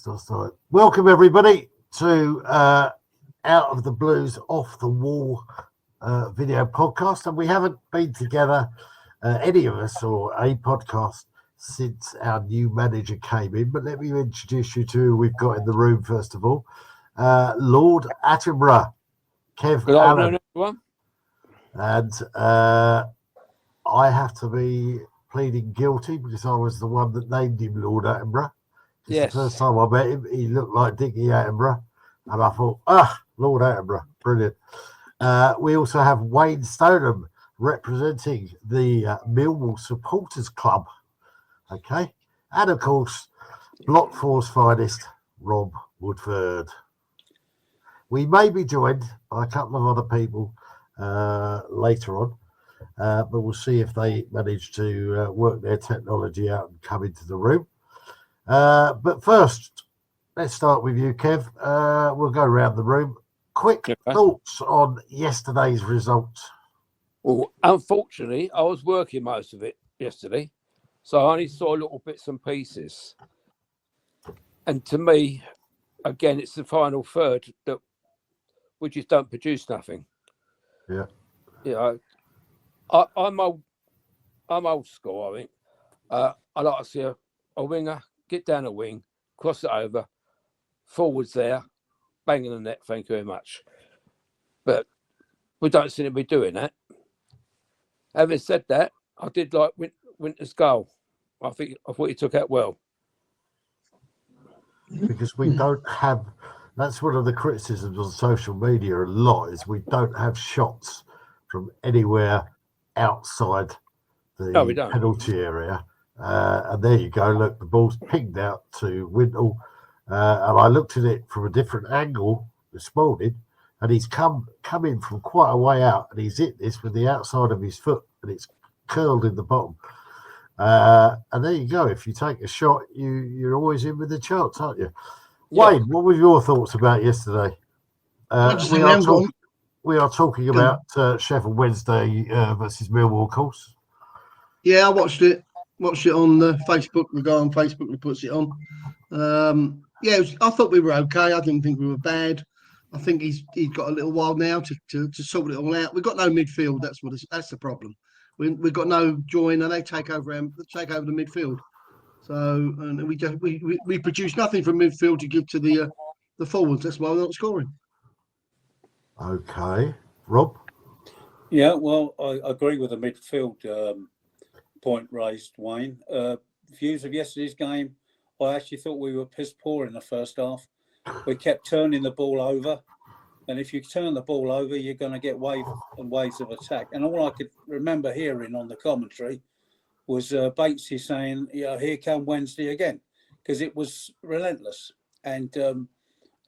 Start. Welcome everybody to Out of the Blues Off the Wall video podcast, and we haven't been together, any of us, or a podcast since our new manager came in. But let me introduce you to who we've got in the room first of all. Lord Attenborough, Kev Good Allen, everyone. and I have to be pleading guilty because I was the one that named him Lord Attenborough. Yes. The first time I met him, he looked like Dickie Attenborough, and I thought, Lord Attenborough, brilliant. We also have Wayne Stoneham representing the Millwall Supporters Club, okay, and of course, Block 4's finest, Rob Woodford. We may be joined by a couple of other people later on, but we'll see if they manage to work their technology out and come into the room. But first, let's start with you, Kev. We'll go around the room. Quick thoughts on yesterday's results. Well, unfortunately, I was working most of it yesterday, so I only saw little bits and pieces. And to me, again, it's the final third that we just don't produce nothing. Yeah. You know, I'm old school, I think. I like to see a winger get down a wing, cross it over, forwards there, banging the net, thank you very much. But we don't seem to be doing that. Having said that, I did like Winter's goal. I thought he took out well. Because we don't have, that's one of the criticisms on social media a lot, is we don't have shots from anywhere outside the penalty area. And there you go. Look, the ball's pinged out to Wintle. And I looked at it from a different angle this morning, and he's come in from quite a way out, and he's hit this with the outside of his foot, and it's curled in the bottom. And there you go. If you take a shot, you're always in with a chance, aren't you? Yeah. Wayne, what were your thoughts about yesterday? We are talking about Sheffield Wednesday versus Millwall, of course. Yeah, I watched it. Watched it on Facebook. The guy on Facebook that puts it on. I thought we were okay. I didn't think we were bad. I think he's got a little while now to sort it all out. We've got no midfield. That's the problem. We've got no join, and they take over the midfield. So and we produce nothing from midfield to give to the forwards. That's why we're not scoring. Okay, Rob. Yeah, well, I agree with the midfield point raised, Wayne. Views of yesterday's game, I actually thought we were piss poor in the first half. We kept turning the ball over, and if you turn the ball over, you're going to get waves and waves of attack. And all I could remember hearing on the commentary was Batesy saying, here come Wednesday again, because it was relentless. And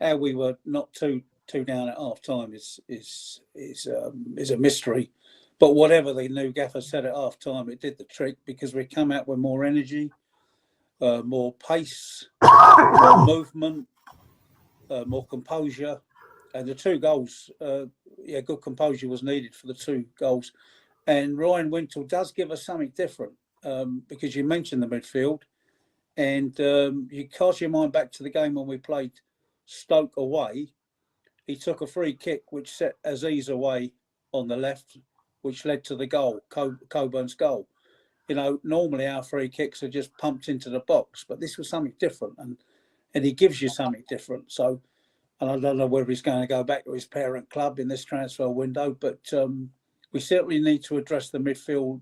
how we were not two down at half time is a mystery. But whatever the new gaffer said at half time, it did the trick, because we come out with more energy, more pace, more movement, more composure. And the two goals, good composure was needed for the two goals. And Ryan Wintle does give us something different, because you mentioned the midfield, and you cast your mind back to the game when we played Stoke away. He took a free kick which set Aziz away on the left, which led to the goal, Coburn's goal. Normally our free kicks are just pumped into the box, but this was something different, and he gives you something different. So, and I don't know whether he's going to go back to his parent club in this transfer window, but we certainly need to address the midfield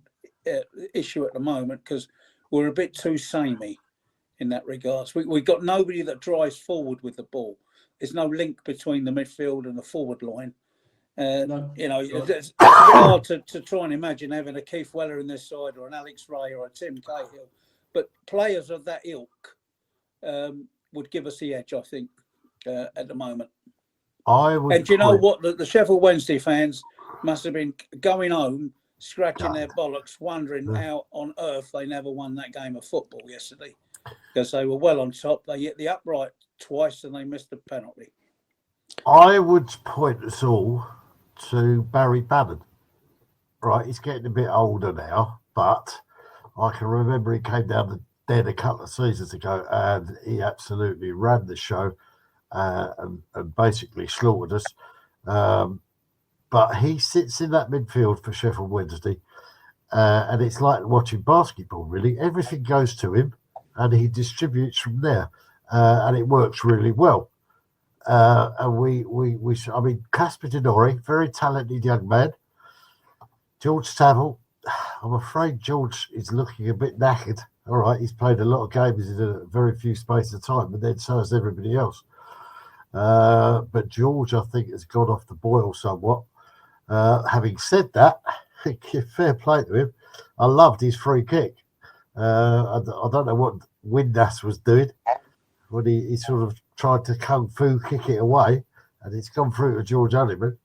issue at the moment, because we're a bit too samey in that regards. We've got nobody that drives forward with the ball. There's no link between the midfield and the forward line. It's hard to try and imagine having a Keith Weller in this side, or an Alex Ray, or a Tim Cahill. But players of that ilk would give us the edge, I think, at the moment. And you know what? The Sheffield Wednesday fans must have been going home, scratching their bollocks, wondering how on earth they never won that game of football yesterday, because they were well on top. They hit the upright twice and they missed the penalty. I would point us all to Barry Bannon. Right, he's getting a bit older now, but I can remember he came down dead a couple of seasons ago, and he absolutely ran the show and basically slaughtered us. But he sits in that midfield for Sheffield Wednesday, and it's like watching basketball, really. Everything goes to him, and he distributes from there, and it works really well. And I mean, Casper Denori, very talented young man. George Saville, I'm afraid George is looking a bit knackered. All right, he's played a lot of games in a very few space of time, but then so has everybody else. But George, I think, has gone off the boil somewhat. Having said that, fair play to him. I loved his free kick. I don't know what Windass was doing when he sort of tried to kung fu kick it away, and it's gone through to George Honeyman.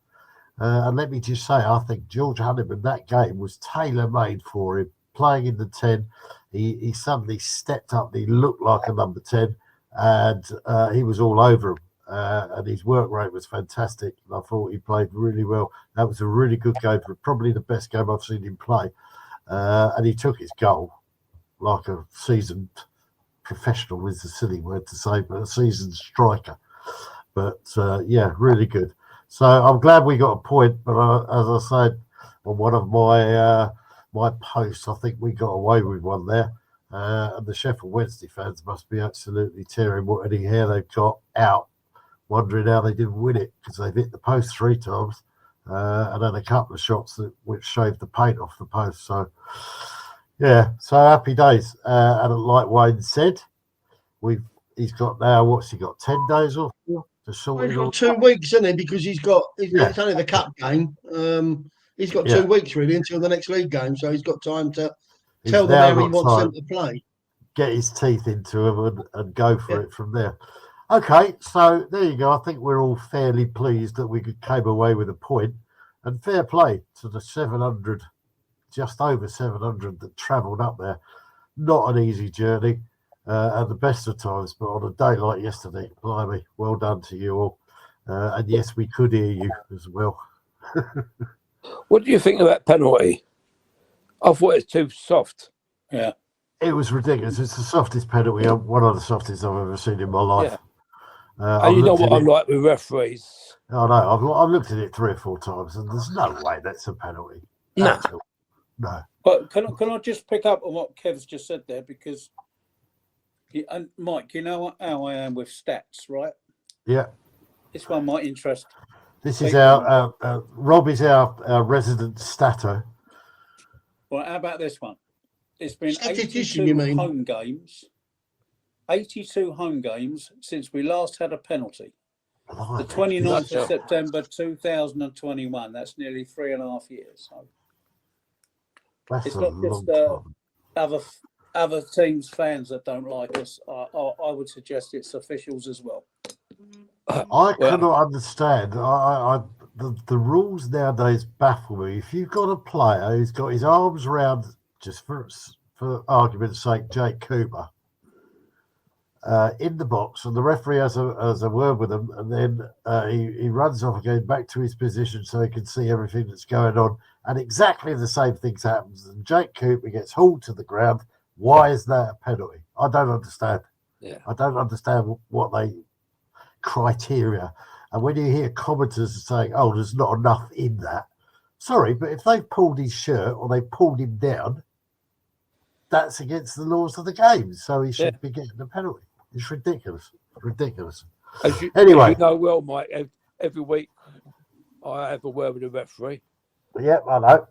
And let me just say, I think George Honeyman, that game was tailor-made for him. Playing in the 10, he suddenly stepped up. He looked like a number 10, and he was all over him. And his work rate was fantastic. I thought he played really well. That was a really good game, probably the best game I've seen him play. And he took his goal like a seasoned professional, is a silly word to say, but a seasoned striker. But yeah, really good. So I'm glad we got a point. But as I said on one of my posts, I think we got away with one there. And the Sheffield Wednesday fans must be absolutely tearing what any hair they've got out, wondering how they didn't win it, because they've hit the post 3 times and had a couple of shots which shaved the paint off the post. So yeah, so happy days. And like Wayne said, he's got now, what's he got, 10 days off to sort He's it all got 2 weeks, isn't he? Because it's only the cup game. He's got 2 weeks really until the next league game, so he's got time to tell them how he wants them to play. Get his teeth into them and go for it from there. Okay, so there you go. I think we're all fairly pleased that we came away with a point, and fair play to the 700, just over 700 that travelled up there. Not an easy journey at the best of times, but on a day like yesterday, blimey, well done to you all. And yes, we could hear you as well. What do you think of that penalty? I thought it's too soft. Yeah. It was ridiculous. It's the softest penalty, one of the softest I've ever seen in my life. Yeah. And you know what I'm like with referees. I know. I've looked at it 3 or 4 times, and there's no way that's a penalty. No. No. But can I just pick up on what Kev's just said there? Because, and Mike, you know how I am with stats, right? Yeah. This one might interest. This is our Rob is our resident statter. Well, how about this one? It's been Statistician, 82 you mean? home games. 82 home games since we last had a penalty. The 29th of September 2021. That's nearly 3.5 years. So That's it's a not long just time. other teams' fans that don't like us. I would suggest it's officials as well. I cannot understand. The rules nowadays baffle me. If you've got a player who's got his arms around, just for argument's sake, Jake Cooper, in the box, and the referee has a word with him, and then he runs off again back to his position so he can see everything that's going on, and exactly the same things happens, and Jake Cooper gets hauled to the ground. Why is that a penalty? I don't understand. Yeah. I don't understand what they criteria. And when you hear commenters saying, "Oh, there's not enough in that," sorry, but if they've pulled his shirt or they pulled him down, that's against the laws of the game. So he should be getting a penalty. It's ridiculous. Ridiculous. Anyway, you know well, Mike. Every week I have a word with the referee. Yeah, I know.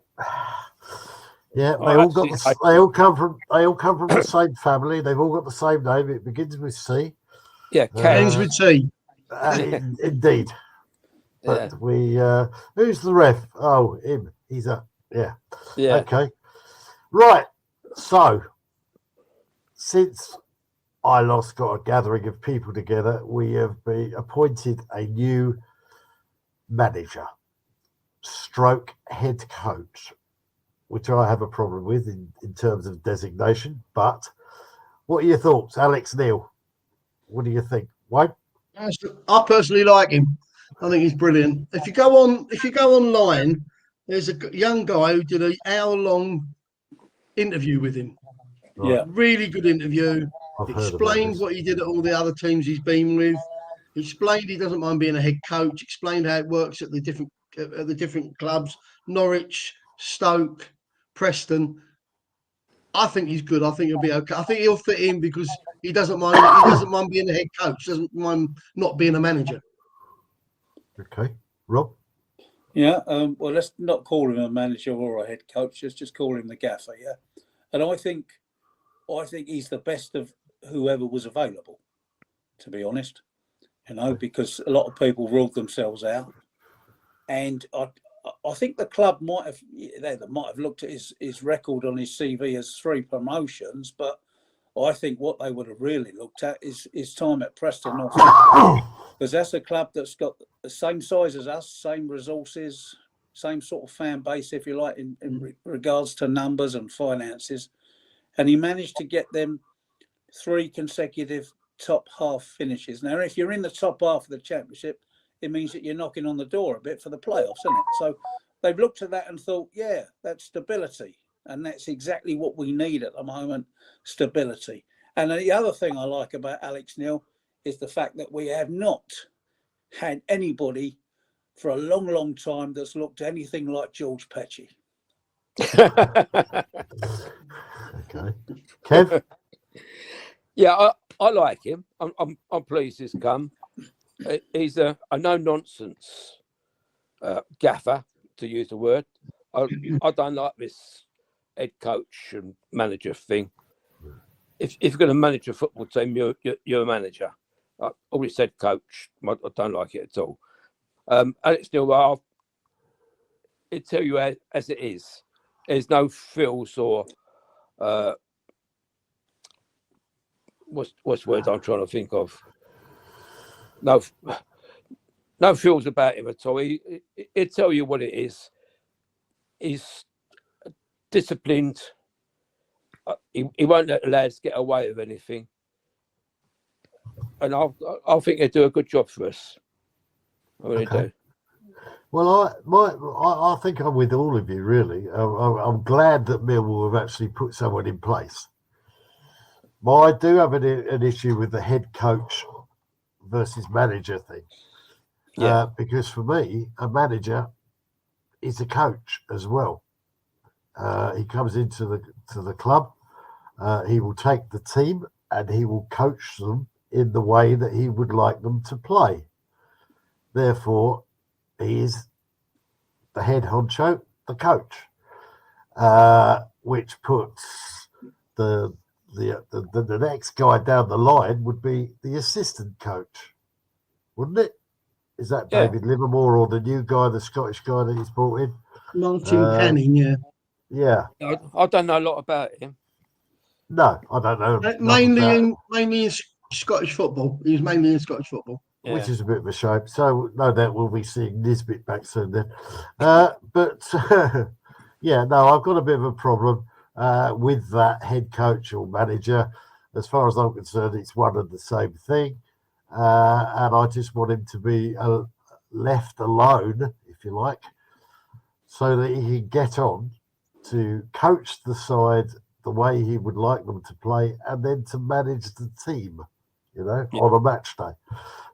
Yeah, they all come from the same family. They've all got the same name. It begins with C. Yeah, Ends with C. Indeed. But who's the ref? Oh, him. He's yeah. Okay. Right. So, since ILOS got a gathering of people together, we have been appointed a new manager, stroke head coach, which I have a problem with in terms of designation. But what are your thoughts, Alex Neil? What do you think? Wayne? I personally like him. I think he's brilliant. If you go online, there's a young guy who did an hour-long interview with him, Yeah. Really good interview. I've heard about Explained this. what he did at all the other teams he's been with. Explained he doesn't mind being a head coach. Explained how it works at the different clubs: Norwich, Stoke, Preston. I think he's good. I think he'll be okay. I think he'll fit in because he doesn't mind. He doesn't mind being a head coach. Doesn't mind not being a manager. Okay, Rob. Yeah. Well, let's not call him a manager or a head coach. Let's just call him the gaffer. Yeah. And I think he's the best of whoever was available, to be honest. Because a lot of people ruled themselves out, and I think the club might have looked at his record on his CV as 3 promotions, but I think what they would have really looked at is his time at Preston North, because that's a club that's got the same size as us, same resources, same sort of fan base, if you like, in regards to numbers and finances, and he managed to get them 3 consecutive top half finishes. Now, if you're in the top half of the championship, it means that you're knocking on the door a bit for the playoffs, isn't it? So they've looked at that and thought, yeah, that's stability. And that's exactly what we need at the moment, stability. And the other thing I like about Alex Neil is the fact that we have not had anybody for a long, long time that's looked anything like George Petchy. Okay, Kev. Yeah, I like him. I'm pleased he's come. He's a no nonsense gaffer, to use the word. I don't like this head coach and manager thing. If you're going to manage a football team, you're a manager. I always said coach. I don't like it at all. Alex Neil, it tell you as it is. There's no frills or what's the word I'm trying to think of? No frills about him at all. He'll tell you what it is. He's disciplined. He won't let the lads get away with anything. And I think they do a good job for us. I really do. Well, I think I'm with all of you, really. I'm glad that Millwall have actually put someone in place. But I do have an issue with the head coach versus manager thing. Yeah. Because for me, a manager is a coach as well. He comes into the club. He will take the team and he will coach them in the way that he would like them to play. Therefore, he is the head honcho, the coach, which puts the next guy down the line would be the assistant coach, wouldn't it? Is that David Livermore or the new guy, the Scottish guy that he's brought in? Martin Canning, yeah. Yeah. I don't know a lot about him. No, I don't know. Mainly in Scottish football. He was mainly in Scottish football. Which is a bit of a shame. So no doubt we'll be seeing Nisbet back soon then. But yeah, no, I've got a bit of a problem with that head coach or manager. As far as I'm concerned, it's one and the same thing. And I just want him to be left alone, if you like, so that he can get on to coach the side the way he would like them to play and then to manage the team, on a match day.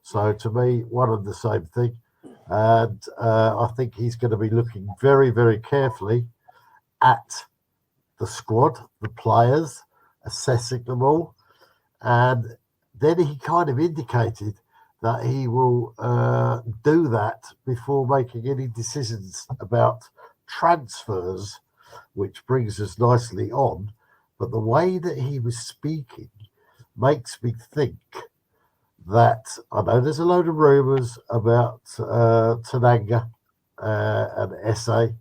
So to me, one and the same thing. And I think he's going to be looking very, very carefully at the squad, the players, assessing them all. And then he kind of indicated that he will do that before making any decisions about transfers, which brings us nicely on. But the way that he was speaking makes me think that, I know there's a load of rumours about Tananga and Esse.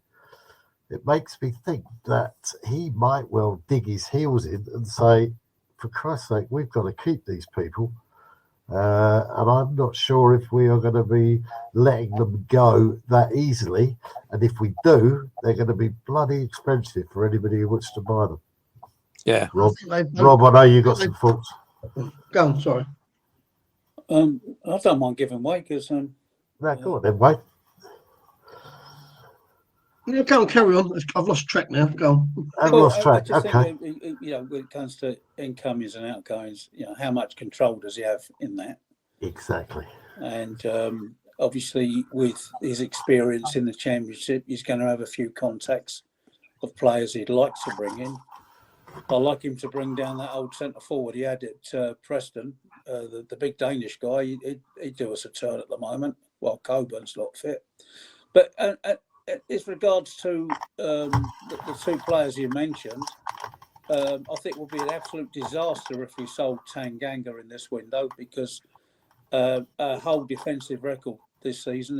It makes me think that he might well dig his heels in and say, for Christ's sake, we've got to keep these people. And I'm not sure if we are going to be letting them go that easily. And if we do, they're going to be bloody expensive for anybody who wants to buy them. Yeah. Rob, I know you got some thoughts. Go on, sorry. I don't mind giving way because No, go on then, mate. Yeah, go on, carry on. I've lost track now. Go on. I've Well, lost I track. just Okay. think, when it comes to incomings and outgoings, how much control does he have in that? Exactly. And obviously, with his experience in the Championship, he's going to have a few contacts of players he'd like to bring in. I like him to bring down that old centre forward he had at Preston, the big Danish guy. He'd do us a turn at the moment while Coburn's not fit. But as regards to the two players you mentioned, I think it would be an absolute disaster if we sold Tanganga in this window, because our whole defensive record this season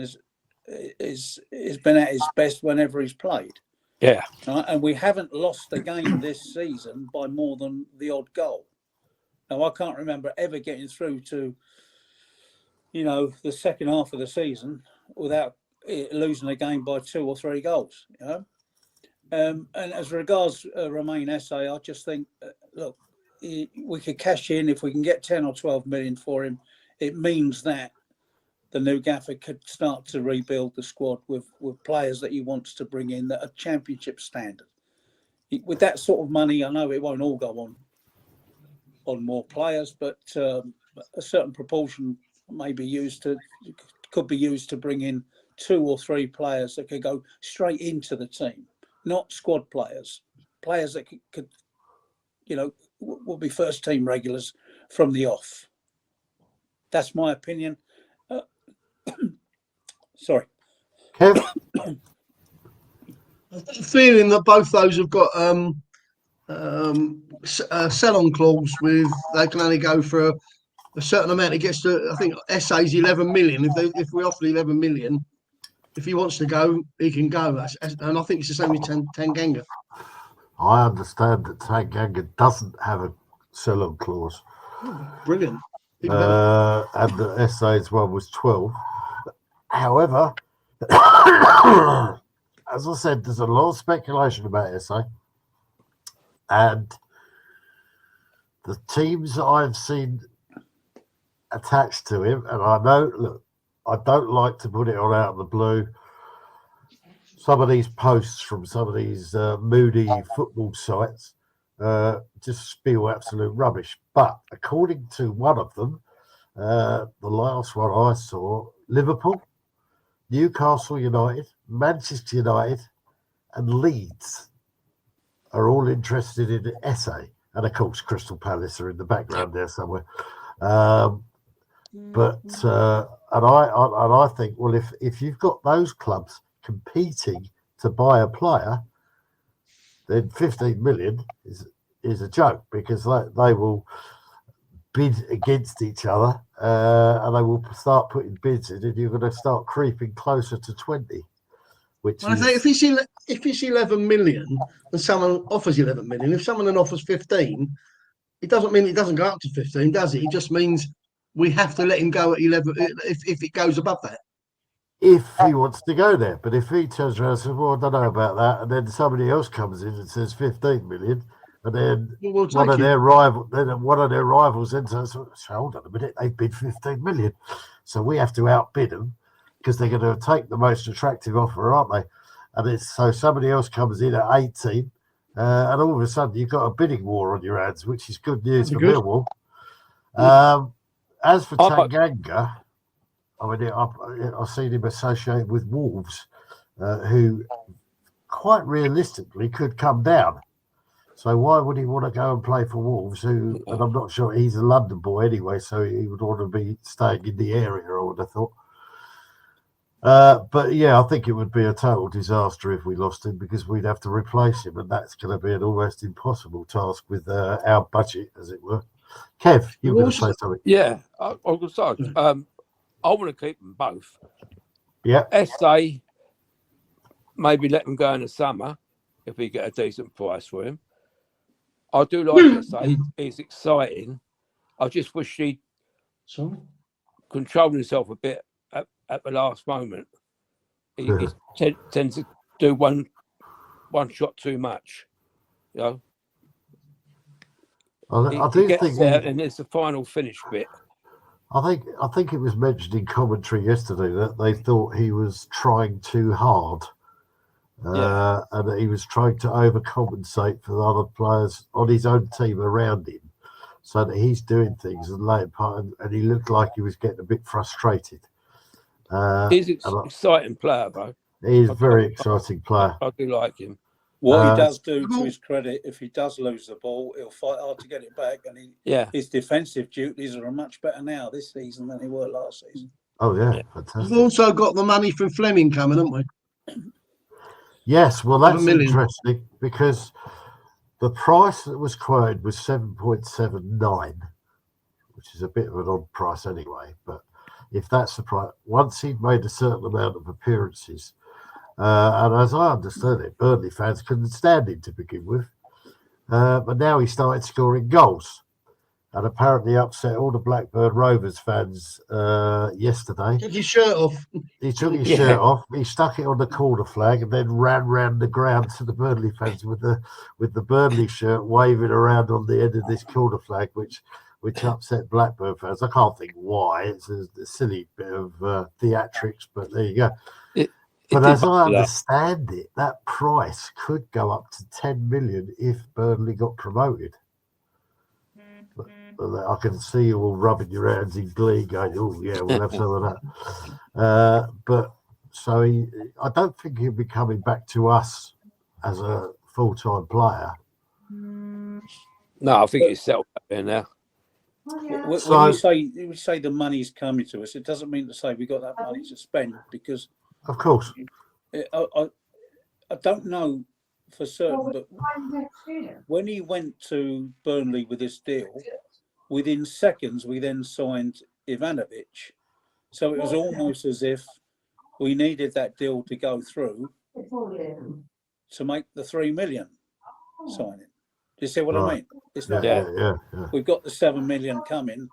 is been at its best whenever he's played. Yeah. Right? And we haven't lost a game this season by more than the odd goal. Now, I can't remember ever getting through to, the second half of the season without losing a game by 2 or 3 goals. And as regards Romain Esse, I just think, look, we could cash in if we can get 10 or 12 million for him. It means that the new gaffer could start to rebuild the squad with players that he wants to bring in that are Championship standard. With that sort of money, I know it won't all go on more players, but a certain proportion could be used to bring in 2 or 3 players that could go straight into the team, not squad players that could will be first team regulars from the off. That's my opinion. Sorry. Kev? I've got a feeling that both those have got sell-on clause with they can only go for a certain amount. It gets to, I think, SA's 11 million. If we offer 11 million, if he wants to go, he can go. And I think it's the same with Tanganga. I understand that Tanganga doesn't have a sell-on clause. Brilliant. And the SA's one was 12. However, as I said, there's a lot of speculation about SA. And the teams that I've seen attached to him, and I know, look, I don't like to put it on out of the blue. Some of these posts from some of these moody football sites just spew absolute rubbish. But according to one of them, the last one I saw, Liverpool, Newcastle United, Manchester United, and Leeds are all interested in SA. And of course, Crystal Palace are in the background there somewhere. And I think, well, if you've got those clubs competing to buy a player, then 15 million is a joke, because they will bid against each other, and they will start putting bids in, and you're going to start creeping closer to 20. Which well, if it's 11 million and someone offers 11 million, if someone then offers 15, it doesn't mean it doesn't go up to 15, does it? It just means we have to let him go at 11 if it goes above that. If he wants to go there. But if he turns around and says, well, I don't know about that, and then somebody else comes in and says 15 million, and then one of their rivals then says, hold on a minute, they bid 15 million. So we have to outbid them, because they're going to take the most attractive offer, aren't they? And so somebody else comes in at 18, and all of a sudden you've got a bidding war on your hands, which is good news for Millwall. As for Tanganga, I mean, I've seen him associated with Wolves, who quite realistically could come down. So why would he want to go and play for Wolves, and I'm not sure, he's a London boy anyway, so he would want to be staying in the area, I would have thought. But yeah, I think it would be a total disaster if we lost him, because we'd have to replace him, and that's going to be an almost impossible task with our budget, as it were. Kev, you were going to say something? Yeah, I was going to say, I want to keep them both. Yeah. SA, maybe let him go in the summer if we get a decent price for him. I do like SA. He's exciting. I just wish he'd control himself a bit at the last moment. He tends to do one shot too much. You know? I do think there, and it's the final finish bit. I think it was mentioned in commentary yesterday that they thought he was trying too hard. And he was trying to overcompensate for the other players on his own team around him, so that he's doing things and late part, and he looked like he was getting a bit frustrated. He's an exciting player, though. He's a very exciting player. I do like him. What he does do, to his credit, if he does lose the ball, he'll fight hard to get it back. And his defensive duties are much better now this season than they were last season. Oh, yeah. Fantastic. We've also got the money from Fleming coming, haven't we? Yes, well, that's interesting because the price that was quoted was 7.79, which is a bit of an odd price anyway. But if that's the price, once he'd made a certain amount of appearances, and as I understood it, Burnley fans couldn't stand him to begin with. But now he started scoring goals and apparently upset all the Blackburn Rovers fans yesterday. Took his shirt off. He took his shirt off. He stuck it on the corner flag and then ran round the ground to the Burnley fans with the Burnley shirt waving around on the end of this corner flag, which upset Blackburn fans. I can't think why. It's a silly bit of theatrics, but there you go. But as I understand it, that price could go up to 10 million if Burnley got promoted. But I can see you all rubbing your hands in glee, going, "Oh yeah, we'll have some of that." But so I don't think he'll be coming back to us as a full-time player. No, I think he's settled up there now. When you say the money's coming to us, it doesn't mean to say we got that money to spend, because of course I don't know for certain, but when he went to Burnley with this deal, within seconds we then signed Ivanovic, so it was almost as if we needed that deal to go through to make the 3 million signing. Do you see what I mean? It's not we've got the 7 million coming.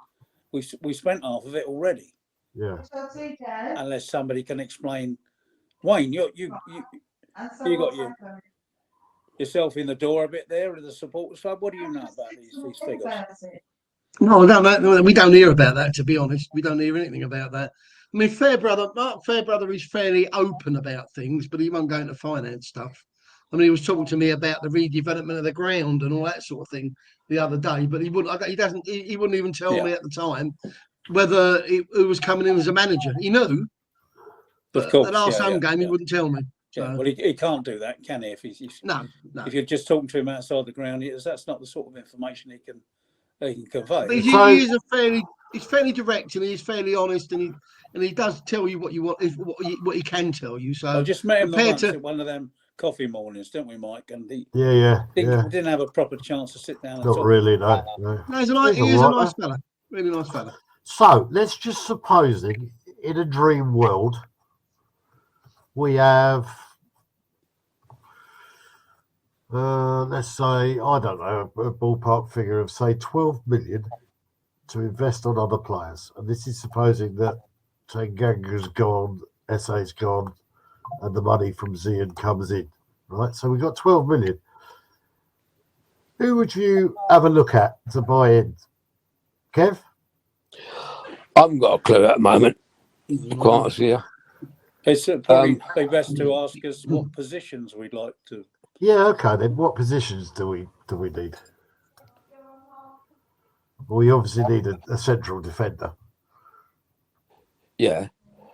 We spent half of it already. Yeah. Unless somebody can explain, Wayne, you got yourself in the door a bit there at the supporters club. What do you know about these figures? No, I don't know. We don't hear about that, to be honest. We don't hear anything about that. I mean, Mark Fairbrother is fairly open about things, but he won't go into finance stuff. I mean, he was talking to me about the redevelopment of the ground and all that sort of thing the other day, but he wouldn't. He wouldn't even tell me at the time whether who was coming in as a manager. He knew, but of course, the last home game he wouldn't tell me. So. Yeah, well, he can't do that, can he? If you're just talking to him outside the ground, that's not the sort of information he can convey. But he's fairly direct, and he's fairly honest, and he does tell you what you want, what he can tell you. So I just met him once at one of them coffee mornings, didn't we, Mike? And he didn't have a proper chance to sit down. Not really, no. He's a nice fella, really nice fella. So let's just supposing in a dream world we have, let's say, I don't know, a ballpark figure of say 12 million to invest on other players, and this is supposing that Tanganga's gone, SA's gone, and the money from Zian comes in, right? So we've got 12 million. Who would you have a look at to buy in? Kev? I haven't got a clue at the moment. Quite honestly, it's probably best to ask us what positions we'd like to. Yeah, okay then. What positions do we need? Well, we obviously need a central defender. Yeah.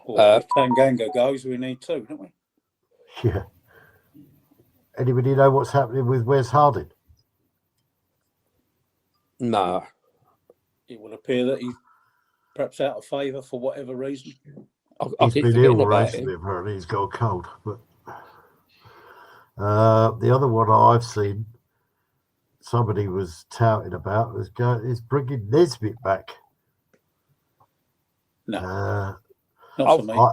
Well, if Tanganga goes, we need two, don't we? Yeah. Anybody know what's happening with Wes Harding? No. It will appear that he's perhaps out of favour for whatever reason. He's been ill recently, apparently. He's got a cold. But the other one I've seen somebody was touting about is bringing Nesbitt back. No. Not for me.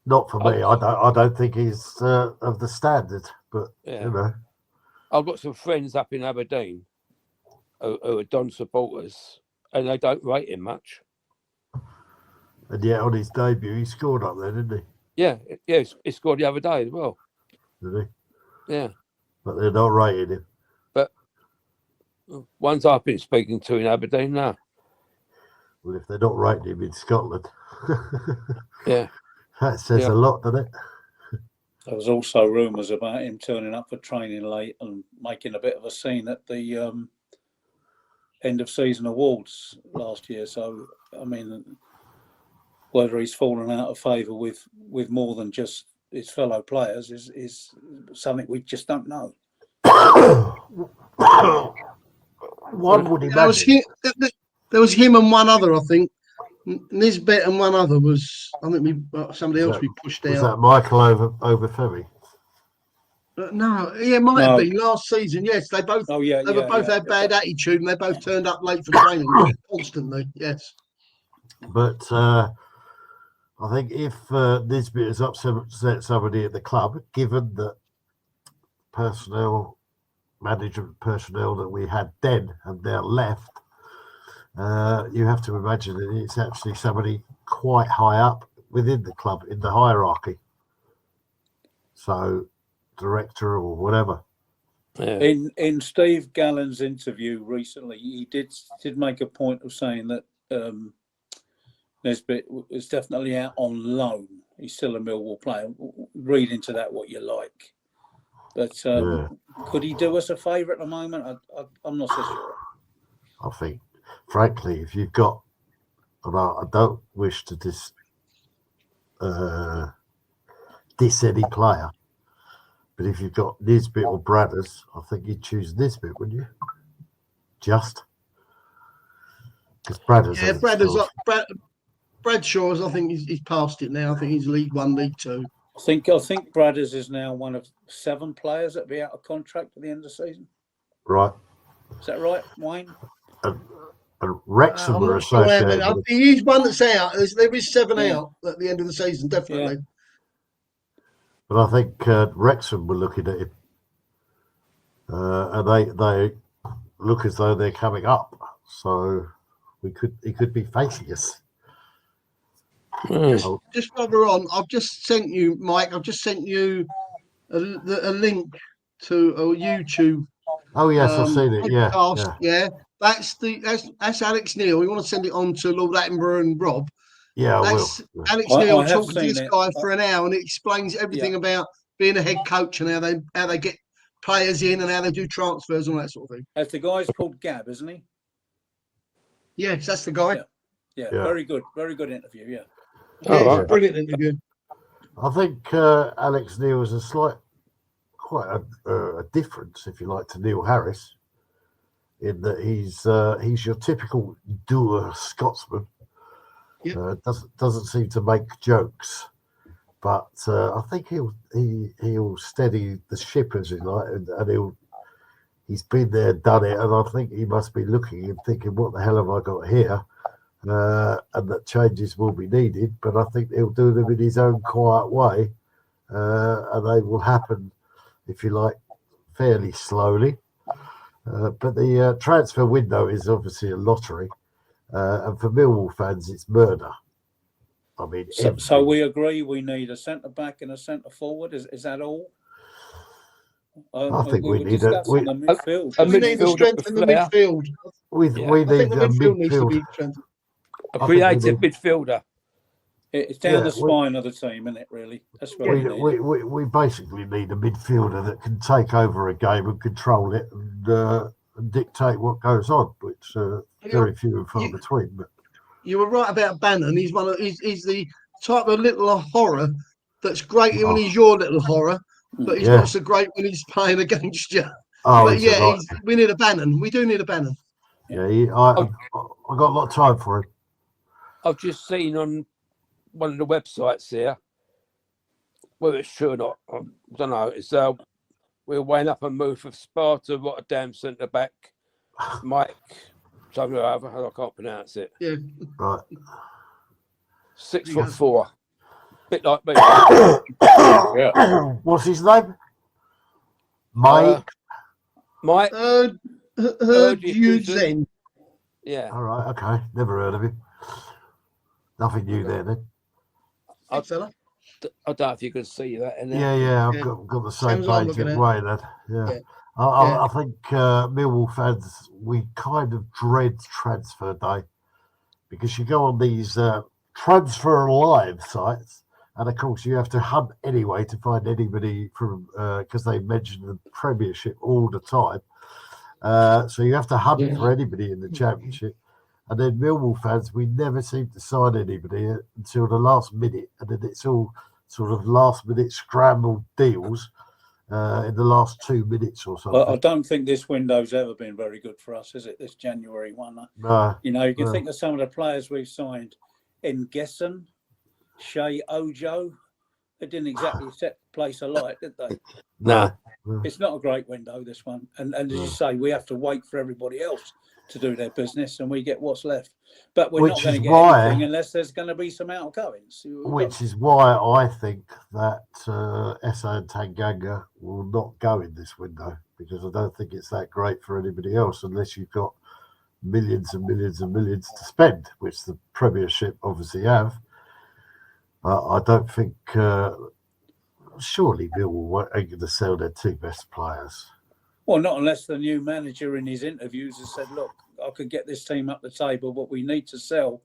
Not for me. I don't think he's of the standard, but you know. I've got some friends up in Aberdeen who are Don supporters, and they don't rate him much. And yet, on his debut, he scored up there, didn't he? Yeah, he scored the other day as well. Did he? Yeah. But they're not rating him. But ones I've been speaking to in Aberdeen now. Well, if they're not rating him in Scotland, yeah, that says a lot, doesn't it? There was also rumours about him turning up for training late and making a bit of a scene at the end of season awards last year. So, I mean, whether he's fallen out of favour with more than just his fellow players is something we just don't know. One would There was, imagine. there was him and one other, I think. Nisbet and one other was, I think somebody else we pushed Was out. that Michael over Ferry? No, yeah, it might have been last season. Yes, they both. Oh yeah, They both had bad attitude, and they both turned up late for training constantly. Yes, but I think if Nisbet has upset somebody at the club, given that management personnel that we had then have now left, you have to imagine that it's actually somebody quite high up within the club in the hierarchy. So, director or whatever. Yeah. In Steve Gallen's interview recently, he did make a point of saying that Nisbet is definitely out on loan. He's still a Millwall player. Read into that what you like. But could he do us a favour at the moment? I'm not so sure. I think, frankly, if you've got, and I don't wish to diss any player, but if you've got Nisbet or Bradders, I think you'd choose Nisbet, wouldn't you? Just because Bradders. yeah, Bradshaw's. I think he's past it now. I think he's League One, League Two. I think Bradders is now one of 7 players that be out of contract at the end of the season. Right. Is that right, Wayne? And Wrexham I'm were not sure how many. associated. He's one that's out. There is 7 out at the end of the season, definitely. Yeah. But I think Wrexham were looking at him, and they look as though they're coming up. So he could be facing us. Just while we're on, I've just sent you, Mike. I've just sent you a link to a YouTube. Oh yes, I've seen it. Podcast. Yeah. That's Alex Neil. We want to send it on to Lord Attenborough and Rob. Yeah, I will. That's Alex I Neil have talking to seen this it. guy for an hour, and it explains everything about being a head coach and how they get players in and how they do transfers and all that sort of thing. The guy's called Gab, isn't he? Yes, that's the guy. Yeah. Very good interview. Yeah. Yeah, brilliant interview. I think Alex Neil is quite a difference, if you like, to Neil Harris, in that he's your typical doer Scotsman. Yep. Doesn't seem to make jokes, but I think he'll steady the ship, as you like, and he's been there, done it, and I think he must be looking and thinking, what the hell have I got here? And that changes will be needed, but I think he'll do them in his own quiet way, and they will happen, if you like, fairly slowly. But the transfer window is obviously a lottery, and for Millwall fans, it's murder. I mean, so we agree we need a centre back and a centre forward. Is that all? I think we need the midfield. We need to strengthen the midfield. We need a midfield needs to be midfield. strengthened. A creative midfielder. It's down the spine of the team, isn't it? Really, that's what we basically need a midfielder that can take over a game and control it and dictate what goes on, which very few and far between. But you were right about Bannon. He's he's the type of little horror that's great when he's your little horror, but he's not so great when he's playing against you. But we need a Bannon. We do need a Bannon. Yeah, I got a lot of time for him. I've just seen on one of the websites there, whether it's true or not, I don't know. It's we're weighing up a move for Sparta Rotterdam centre back, Mike, something or other. I can't pronounce it. Yeah, right. 6'4", bit like me. Yeah. What's his name? Mike. Mike. Zen. Yeah. All right. Okay. Never heard of him. Nothing new there then. I don't know if you can see that. Yeah. I've got the same page in way then. Yeah. I think Millwall fans, we kind of dread transfer day because you go on these transfer live sites And of course, you have to hunt anyway to find anybody from because they mention the Premiership all the time. So you have to hunt for anybody in the Championship. And then Millwall fans, we never seem to sign anybody until the last minute, and then it's all sort of last minute scrambled deals in the last 2 minutes or something. Well, I don't think this window's ever been very good for us, is it? This January one. No, you know, you can think of some of the players we've signed in Gesson, Shea Ojo. They didn't exactly set the place alight, did they? No. It's not a great window, this one. And as you say, we have to wait for everybody else to do their business, and we get what's left. But we're not going to get anything unless there's going to be some outgoings. Which is why I think that Essa and Tanganga will not go in this window, because I don't think it's that great for anybody else unless you've got millions and millions and millions to spend, which the Premiership obviously have. I don't think surely Millwall ain't going to sell their 2 best players. Well, not unless the new manager in his interviews has said, look, I could get this team up the table, but we need to sell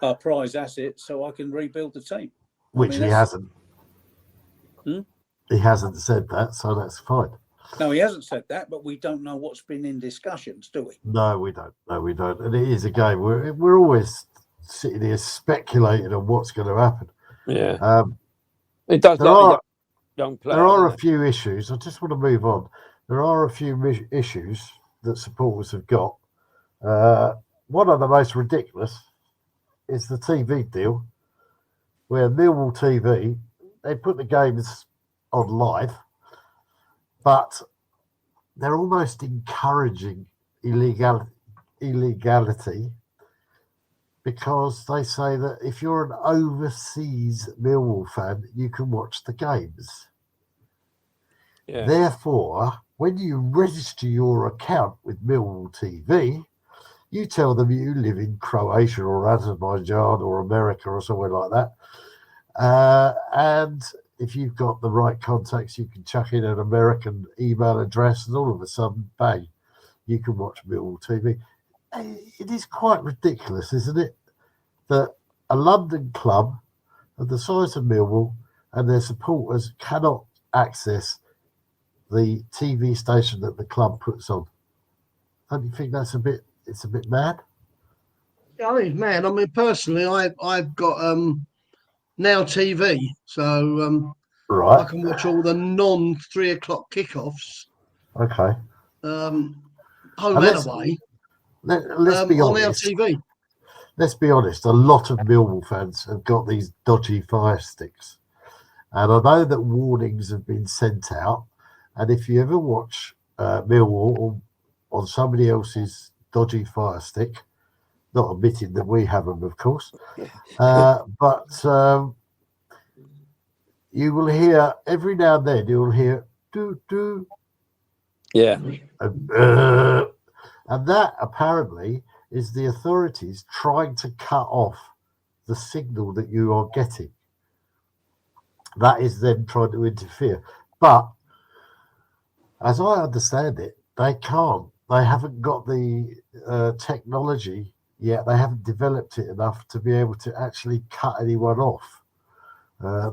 our prize assets so I can rebuild the team. Which he hasn't. He hasn't said that, so that's fine. No, he hasn't said that, but we don't know what's been in discussions, do we? No, we don't. No, we don't. And it is a game. We're always sitting here speculating on what's going to happen. Yeah. It does like young players. There are a few issues. I just want to move on. There are a few issues that supporters have got. One of the most ridiculous is the TV deal, where Millwall TV, they put the games on live, but they're almost encouraging illegality, because they say that if you're an overseas Millwall fan, you can watch the games. Yeah. Therefore, when you register your account with Millwall TV, you tell them you live in Croatia or Azerbaijan or America or somewhere like that. And if you've got the right contacts, you can chuck in an American email address, and all of a sudden, bang, you can watch Millwall TV. It is quite ridiculous, isn't it, that a London club of the size of Millwall and their supporters cannot access the TV station that the club puts on. Don't you think it's a bit mad? Yeah, I think it's mad. I mean, personally, I've got Now TV, so right, I can watch all the non-3 o'clock kickoffs. Okay. Home and away. Let's be honest. On Now TV. Let's be honest. A lot of Millwall fans have got these dodgy Fire Sticks, and I know that warnings have been sent out. And if you ever watch Millwall on somebody else's dodgy Fire Stick, not admitting that we have them, of course, but you will hear every now and then, you'll hear doo doo. Yeah. And that apparently is the authorities trying to cut off the signal that you are getting. That is them trying to interfere. But as I understand it, they can't. They haven't got the technology yet. They haven't developed it enough to be able to actually cut anyone off.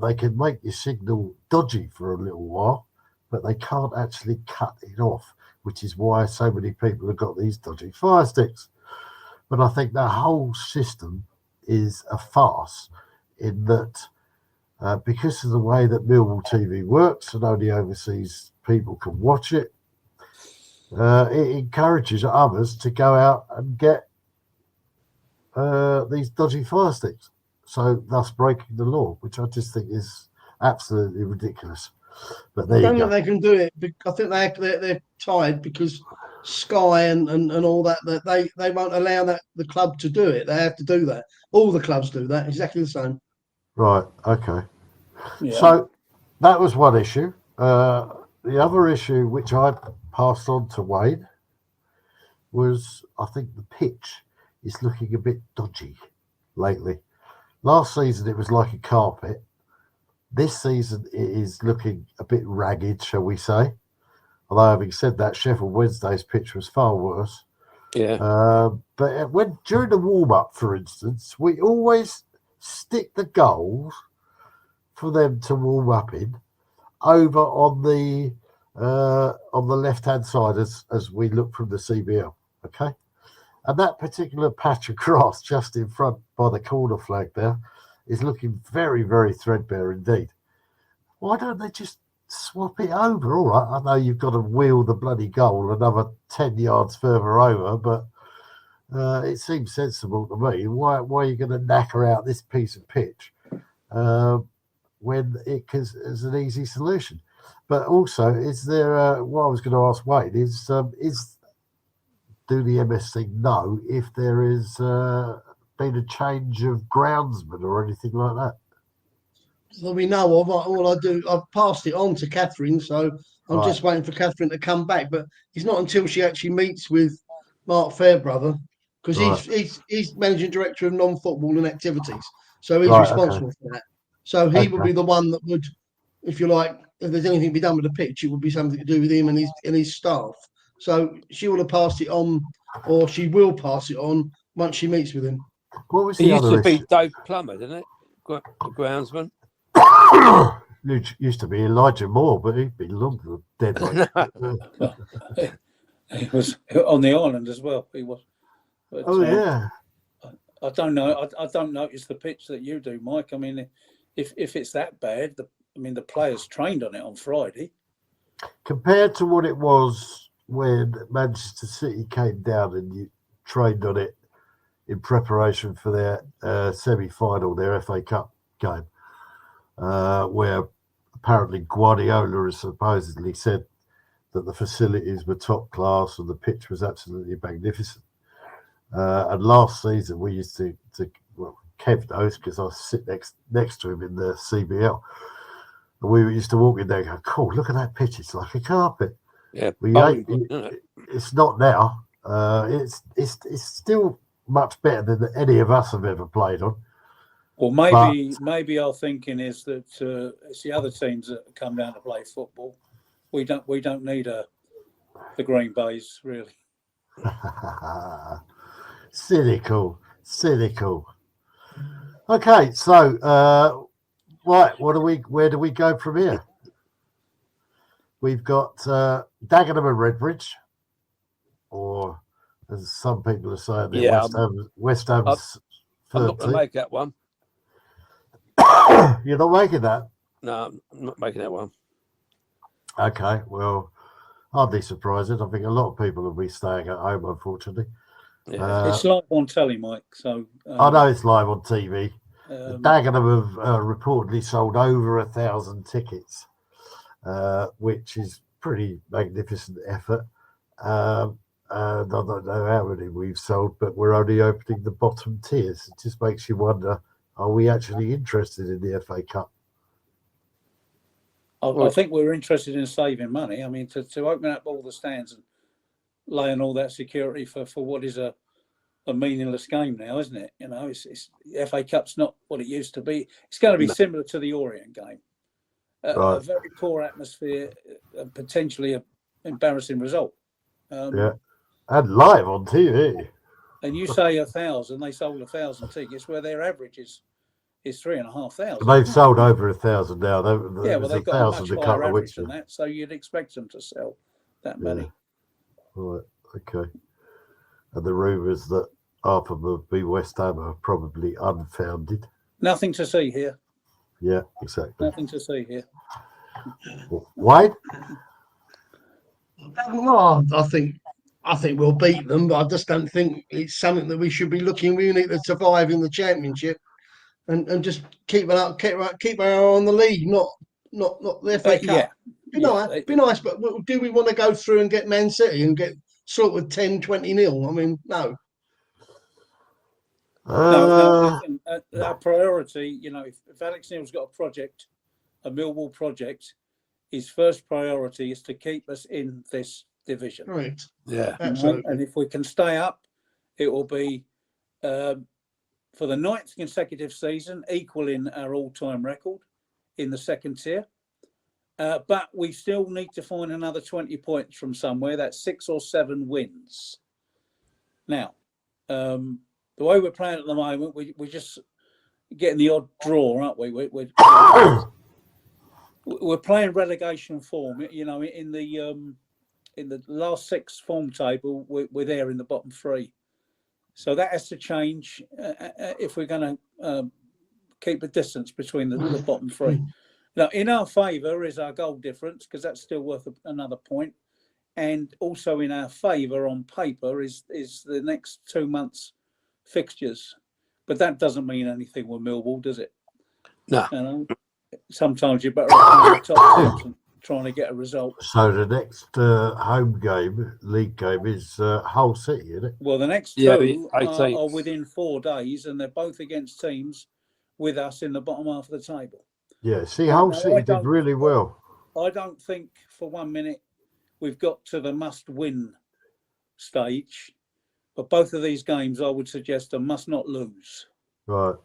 They can make your signal dodgy for a little while, but they can't actually cut it off, which is why so many people have got these dodgy Fire Sticks. But I think the whole system is a farce, in that because of the way that Millwall TV works and only overseas people can watch it, it encourages others to go out and get these dodgy Fire Sticks, so thus breaking the law, which I just think is absolutely ridiculous. But there you go. I don't think they can do it. I think they're tied because Sky and all that they won't allow the club to do it. They have to do that. All the clubs do that, exactly the same. Right. Okay. Yeah. So that was one issue. The other issue, which I passed on to Wayne, was I think the pitch is looking a bit dodgy lately. Last season it was like a carpet. This season it is looking a bit ragged, shall we say. Although having said that, Sheffield Wednesday's pitch was far worse. Yeah. But during the warm-up, for instance, we always stick the goals for them to warm up in over on the left-hand side as we look from the CBL, okay? And that particular patch of grass just in front by the corner flag there is looking very, very threadbare indeed. Why don't they just swap it over? All right, I know you've got to wheel the bloody goal another 10 yards further over, but it seems sensible to me. Why are you going to knacker out this piece of pitch when it is an easy solution? But also, is there, what I was going to ask Wade is do the MSC know if there is been a change of groundsman or anything like that? That we know of, all I do, I've passed it on to Catherine, so I'm Right. just waiting for Catherine to come back. But it's not until she actually meets with Mark Fairbrother, because Right. he's managing director of non-footballing activities, so he's Right, responsible for that. So he would Okay. be the one that would, if you like, if there's anything to be done with the pitch, it would be something to do with him and his staff. So she will have passed it on, or she will pass it on once she meets with him. What was It the used other to be issue? Dave Plummer, didn't it? The groundsman. It used to be Elijah Moore, but he'd been long dead. He was on the island as well. He was. But, Oh yeah. I don't know. I don't notice the pitch that you do, Mike. I mean, if it's that bad, the players trained on it on Friday. Compared to what it was when Manchester City came down and you trained on it in preparation for their semi-final, their FA Cup game, where apparently Guardiola has supposedly said that the facilities were top class and the pitch was absolutely magnificent. And last season we used to well, Kev knows because I sit next to him in the CBL. And we used to walk in there and go, cool, look at that pitch. It's like a carpet. Yeah, It's not now. It's still much better than any of us have ever played on. Well, maybe our thinking is that it's the other teams that come down to play football. We don't need the Green Bays really. Cynical. Okay, so right, where do we go from here? We've got Dagenham and Redbridge, or as some people are saying, West Ham's I'm not going third to team. make that one. You're not making that? No, I'm not making that one. Okay, well, hardly surprising. I think a lot of people will be staying at home, unfortunately. Yeah. It's live on telly, Mike. So I know it's live on TV. Dagenham have reportedly sold over 1,000 tickets, which is pretty magnificent effort. And I don't know how many we've sold, but we're only opening the bottom tiers. It just makes you wonder, are we actually interested in the FA Cup? I think we're interested in saving money. I mean, to open up all the stands and laying all that security for what is a meaningless game now, isn't it? You know, it's the FA Cup's not what it used to be. It's going to be similar to the Orient game. Right. A very poor atmosphere, potentially an embarrassing result. Yeah, and live on TV. And you say 1,000, they sold 1,000 tickets, where their average is 3,500. They've sold over 1,000 now. They've got a much higher average than that, so you'd expect them to sell that many. Right, okay. And the rumours that half of them will be West Ham are probably unfounded. Nothing to see here. Yeah, exactly. Nothing to see here. Why? Well, I think we'll beat them, but I just don't think it's something that we should be looking. We need to survive in the Championship, and just keep our eye on the league, not the FA Cup. Be nice, but do we want to go through and get Man City and get sort of 10-20-0? I mean, no. No, listen, our priority, you know, if Alex Neil's got a project, a Millwall project, his first priority is to keep us in this division. Right. Yeah. Absolutely. And if we can stay up, it will be for the 9th consecutive season, equaling our all-time record in the second tier. But we still need to find another 20 points from somewhere. That's 6 or 7 wins. Now, the way we're playing at the moment, we just getting the odd draw, aren't we? We're playing relegation form. You know, in the last 6 form table, we're there in the bottom 3. So that has to change if we're going to keep a distance between the bottom 3. Now, in our favour is our goal difference, because that's still worth another point. And also in our favour on paper is the next 2 months' fixtures. But that doesn't mean anything with Millwall, does it? No. You know, sometimes you're better off the top teams and trying to get a result. So the next home game, league game, is Hull City, isn't it? Well, the next Yeah, two I say- are within 4 days, and they're both against teams with us in the bottom half of the table. Yeah, see, Hull No, City I did don't- really well. I don't think for 1 minute we've got to the must-win stage, but both of these games I would suggest are must not lose. Right.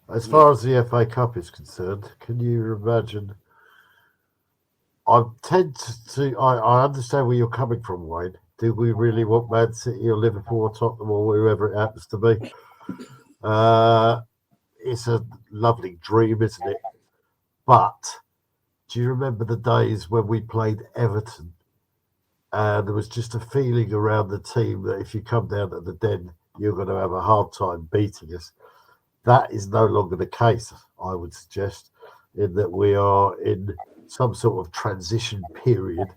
As far as the FA Cup is concerned, can you imagine? I understand where you're coming from, Wayne. Do we really want Man City or Liverpool or Tottenham or whoever it happens to be? It's a lovely dream, isn't it? But do you remember the days when we played Everton? And there was just a feeling around the team that if you come down to the Den, you're going to have a hard time beating us. That is no longer the case, I would suggest, in that we are in some sort of transition period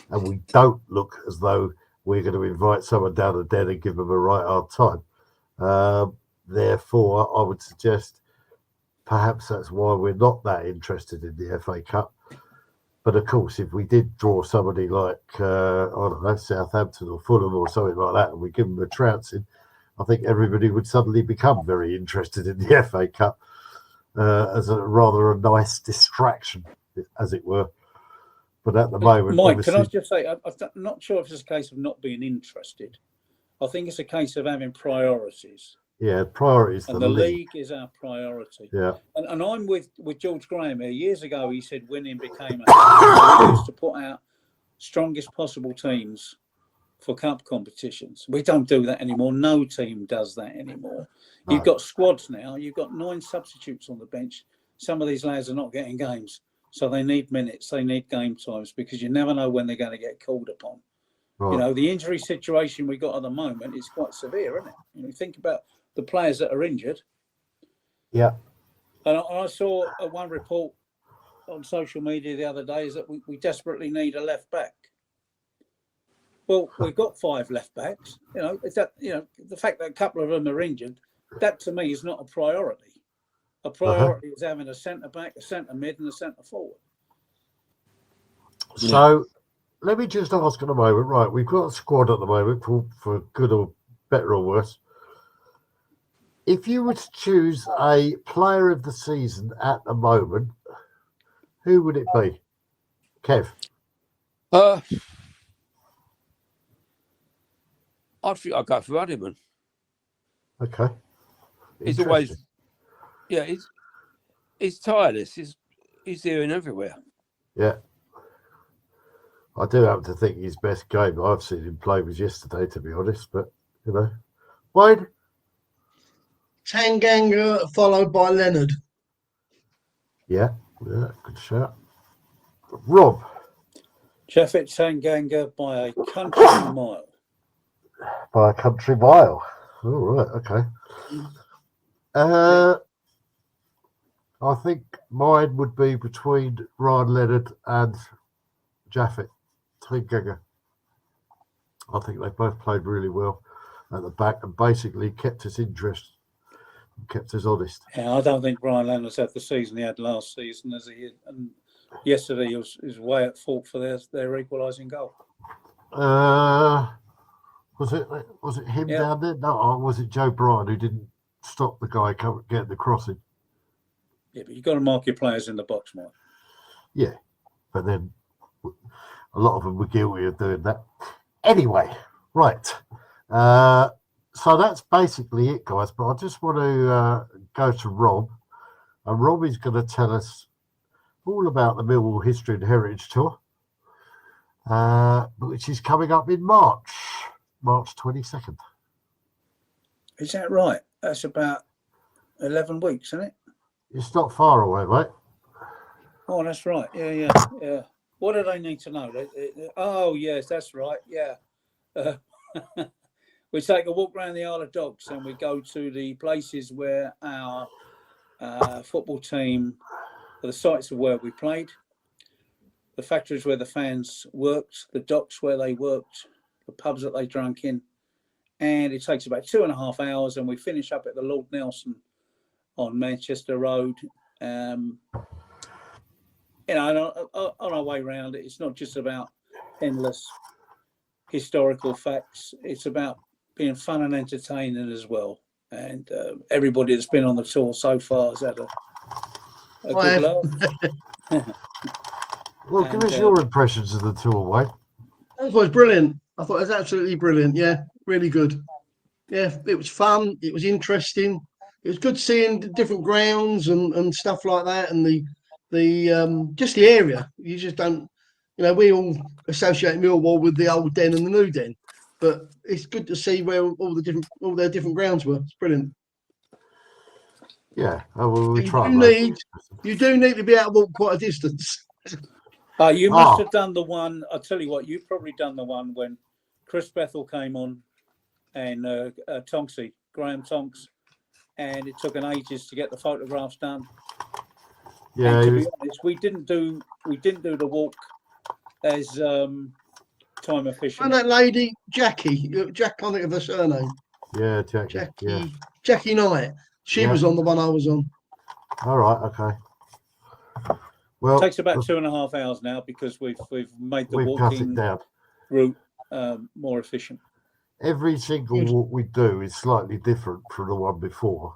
and we don't look as though we're going to invite someone down the Den and give them a right hard time. Therefore, I would suggest perhaps that's why we're not that interested in the FA Cup. But of course, if we did draw somebody like, I don't know, Southampton or Fulham or something like that, and we give them a trouncing, I think everybody would suddenly become very interested in the FA Cup as a rather a nice distraction, as it were. But at the moment, Mike, can I just say, I'm not sure if it's a case of not being interested. I think it's a case of having priorities. Yeah, priorities. And the league is our priority. Yeah. And I'm with George Graham here. Years ago, he said winning became we used to put out strongest possible teams for cup competitions. We don't do that anymore. No team does that anymore. No. You've got squads now. You've got 9 substitutes on the bench. Some of these lads are not getting games. So they need minutes. They need game times because you never know when they're going to get called upon. Right. You know, the injury situation we got at the moment is quite severe, isn't it? You think about the players that are injured. Yeah. And I saw one report on social media the other day is that we desperately need a left back. Well, we've got 5 left backs. You know, the fact that a couple of them are injured, that to me is not a priority. A priority is having a centre back, a centre mid, and a centre forward. So let me just ask at the moment. Right, we've got a squad at the moment for good or better or worse. If you were to choose a player of the season at the moment, who would it be? Kev? I think I'd go for Ruddyman. Okay. He's always, he's tireless. He's there and everywhere. Yeah. I do happen to think his best game I've seen him play was yesterday, to be honest, but, you know. Wade? Tanganga followed by Leonard. Yeah, good shout. Rob? Jeffet Tanganga by a country mile. By a country mile. All right, okay. I think mine would be between Ryan Leonard and Jeffet Tanganga. I think they both played really well at the back and basically kept us interested. Kept us honest. Yeah, I don't think Brian Leonard's had the season he had last season, as he had, and yesterday he was way at fault for their equalising goal. Was it him Yeah. down there? No, or was it Joe Bryan who didn't stop the guy getting the crossing? Yeah, but you've got to mark your players in the box, Mike. Yeah, but then a lot of them were guilty of doing that. Anyway, right. So that's basically it, guys. But I just want to go to Rob. And Rob is going to tell us all about the Millwall History and Heritage Tour, which is coming up in March 22nd. Is that right? That's about 11 weeks, isn't it? It's not far away, mate. Oh, that's right. Yeah. What do they need to know? Oh, yes, that's right. Yeah. We take a walk around the Isle of Dogs and we go to the places where our football team, the sites of where we played, the factories where the fans worked, the docks where they worked, the pubs that they drank in. And it takes about 2.5 hours, and we finish up at the Lord Nelson on Manchester Road. On our way round, it's not just about endless historical facts. It's about being fun and entertaining as well. And everybody that's been on the tour so far has had a good laugh. Well, give us your impressions of the tour, Wayne. I thought it was brilliant. I thought it was absolutely brilliant. Yeah, really good. Yeah, it was fun. It was interesting. It was good seeing the different grounds and stuff like that, and the just the area. You just don't, we all associate Millwall with the old den and the new den, but it's good to see where all their different grounds were. It's brilliant. Yeah, we try. You do need to be able to walk quite a distance. You must have done the one. I'll tell you what, you've probably done the one when Chris Bethel came on and Graham Tonks, and it took an ages to get the photographs done. Yeah, and to be honest, we didn't do the walk as time efficient. And that lady Jackie, Jack, can't think of her surname. Yeah, Jackie Knight. She was on the one I was on. All right, okay. Well, it takes about 2.5 hours now because we've made the walking route more efficient. Every single walk we do is slightly different from the one before,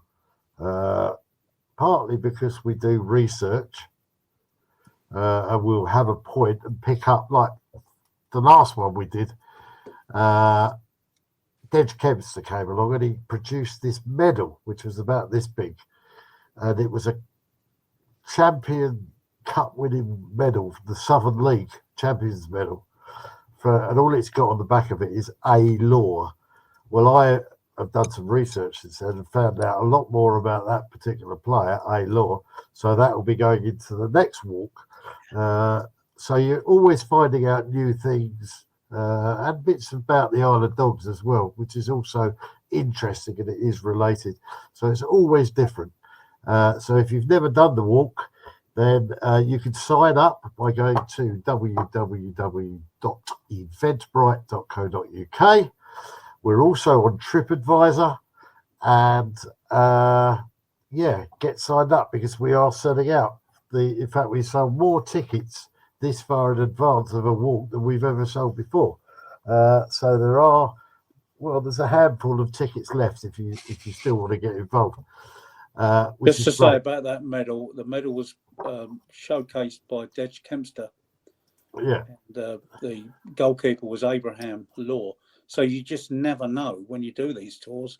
partly because we do research and we'll have a point and pick up, like the last one we did. Dej Kempster came along and he produced this medal, which was about this big, and it was a Champion Cup winning medal, the Southern League Champions medal, and all it's got on the back of it is A Law. Well, I have done some research since then and found out a lot more about that particular player, A Law. So that will be going into the next walk. So you're always finding out new things and bits about the Isle of Dogs as well, which is also interesting, and it is related. So it's always different. So if you've never done the walk, then you can sign up by going to www.eventbrite.co.uk. We're also on TripAdvisor, and get signed up because we are selling out. In fact, we sold more tickets this far in advance of a walk than we've ever sold before. So there's a handful of tickets left if you still want to get involved. Just to say about that medal, the medal was showcased by Dej Kempster. Yeah. And the goalkeeper was Abraham Law. So you just never know when you do these tours.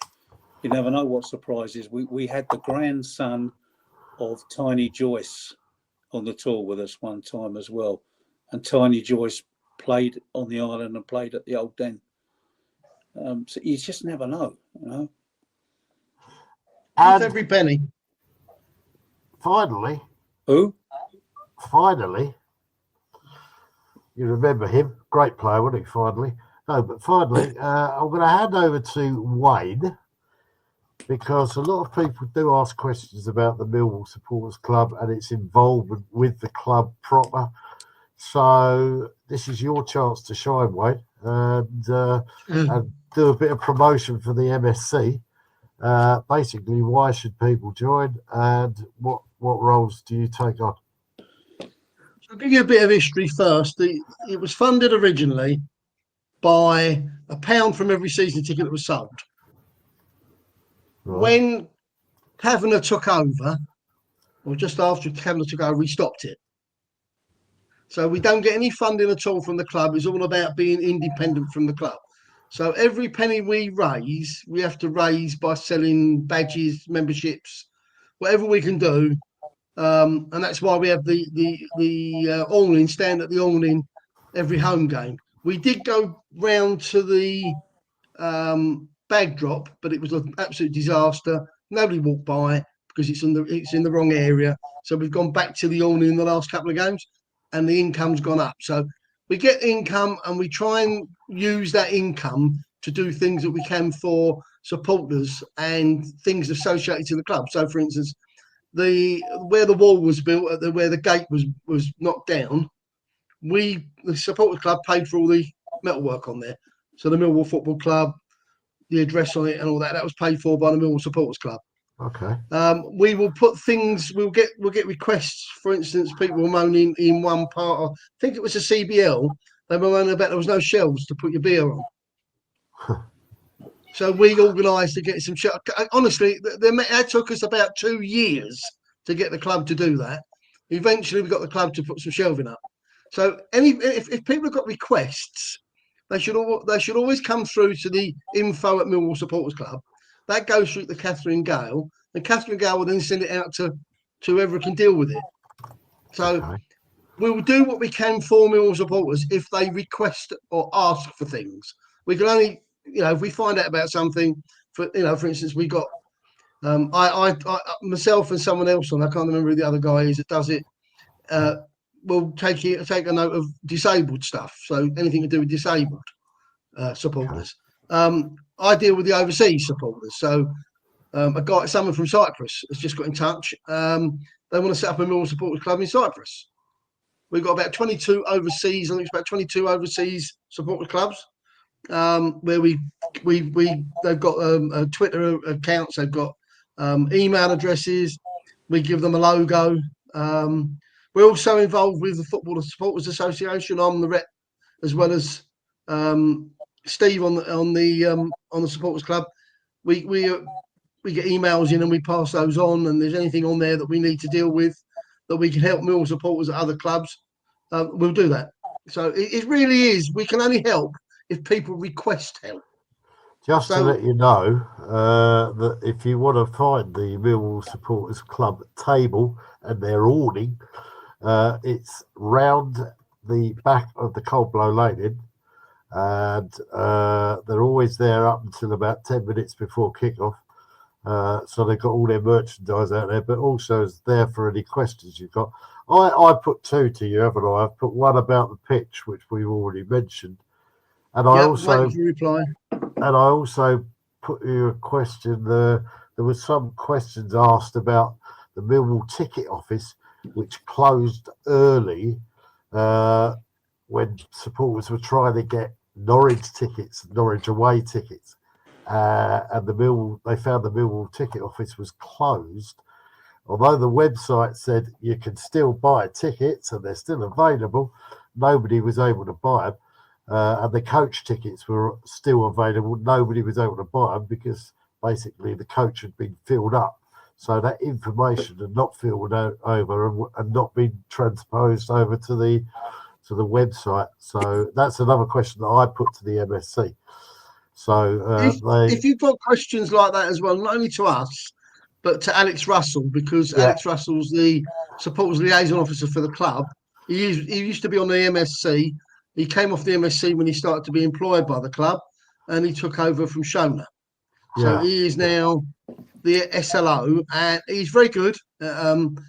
You never know what surprises. We had the grandson of Tiny Joyce on the tour with us one time as well. And Tiny Joyce played on the island and played at the Old Den. So you just never know, And every penny. Finally. Who? Finally. You remember him. Great player, wasn't he, finally? No, but finally, I'm going to hand over to Wayne, because a lot of people do ask questions about the Millwall Supporters Club and its involvement with the club proper. So this is your chance to shine, Wayne, and do a bit of promotion for the MSC. Basically, why should people join, and what roles do you take on? I'll give you a bit of history first. It was funded originally by £1 from every season ticket that was sold. Right. When Kavanagh took over, or just after Kavanagh took over, we stopped it. So we don't get any funding at all from the club. It's all about being independent from the club. So every penny we raise, we have to raise by selling badges, memberships, whatever we can do. And that's why we have the awning, stand at the awning every home game. We did go round to the bag drop, but it was an absolute disaster. Nobody walked by. because it's in the wrong area. So we've gone back to the awning in the last couple of games, and the income's gone up. So we get income, and we try and use that income to do things that we can for supporters and things associated to the club. So, for instance, where the wall was built, where the gate was knocked down, the supporters club paid for all the metalwork on there. So the Millwall Football Club, the address on it, and all that was paid for by the Millwall Supporters Club. Okay. We will put things. We'll get requests. For instance, people were moaning in one part of, I think it was a CBL. They were moaning about there was no shelves to put your beer on. So we organised to get some shelves. Honestly, that took us about 2 years to get the club to do that. Eventually, we got the club to put some shelving up. So if people have got requests, they should always come through to the info at Millwall Supporters Club. That goes through to Catherine Gale, and Catherine Gale will then send it out to whoever can deal with it. So we will do what we can for Millwall supporters if they request or ask for things. We can only, if we find out about something, for instance, we got I myself and someone else on, I can't remember who the other guy is that does it. We'll take a note of disabled stuff. So anything to do with disabled supporters. I deal with the overseas supporters. So someone from Cyprus has just got in touch. They want to set up a Millwall Supporters Club in Cyprus. We've got about 22 overseas. I think it's about 22 overseas supporters clubs where they've got Twitter accounts. They've got email addresses. We give them a logo. We're also involved with the Football Supporters Association. I'm the rep, as well as Steve on the supporters club. We get emails in and we pass those on. And there's anything on there that we need to deal with that we can help Millwall supporters at other clubs, we'll do that. So it really is. We can only help if people request help. Just to let you know that if you want to find the Millwall Supporters Club table and their awning, it's round the back of the Cold Blow Lane Inn, and they're always there up until about 10 minutes before kickoff. So they've got all their merchandise out there, but also it's there for any questions you've got. I put two to you, haven't I? I've put one about the pitch, which we've already mentioned, and I also put you a question. There was some questions asked about the Millwall ticket office, which closed early when supporters were trying to get Norwich tickets, Norwich away tickets. And they found the Millwall ticket office was closed, although the website said you can still buy tickets and they're still available. Nobody was able to buy them, and the coach tickets were still available. Nobody was able to buy them because basically the coach had been filled up, so that information had not filled over and not been transposed over to the website. So that's another question that I put to the MSC. So if you've got questions like that as well, not only to us, but to Alex Russell, because Alex Russell's the supporters liaison officer for the club. He used to be on the MSC. He came off the MSC when he started to be employed by the club, and he took over from Shona. So he is now the SLO, and he's very good. And